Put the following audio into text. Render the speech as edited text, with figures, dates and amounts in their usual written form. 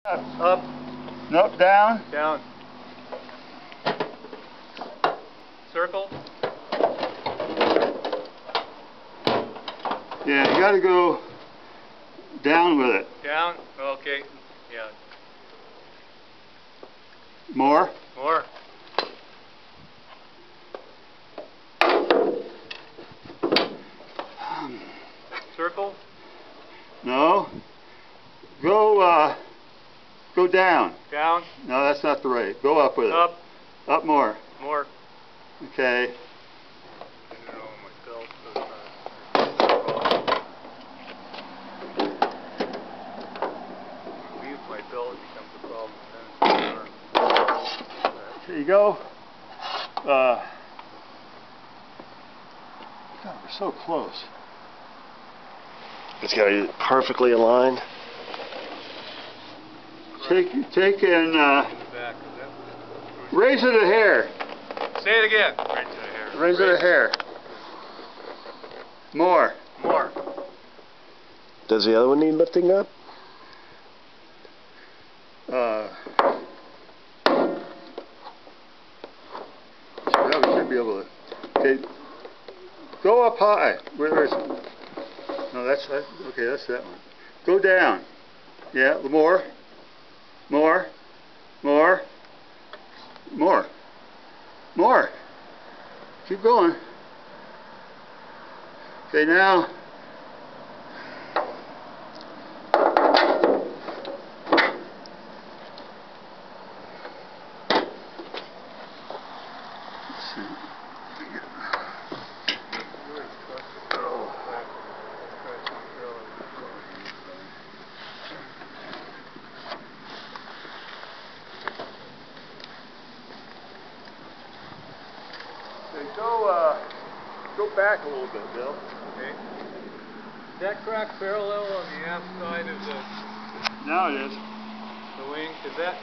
Up. Nope, down. Down. Circle. Yeah, you gotta go down with it. Down. Okay. Yeah. More. More. Circle. No. Go down. Down. No, that's not the right. Go up with it. Up. Up more. More. Okay. I don't know my belt, so leave my belt, it becomes a problem. Then it's There you go. God, we're so close. It's got to be perfectly aligned. Take and back, 'cause that was raise it a hair. Say it again. Right to the hair. Raise it a hair. More. More. Does the other one need lifting up? Yeah, we should be able to. Okay. Go up high. Where is it? No, that's that. Okay, that's that one. Go down. Yeah, more. More. More. More. More. Keep going. Okay, now. Let's see. Okay, go back a little bit, Bill. Okay. Is that crack parallel on the aft side of the Now it is. wing? Is that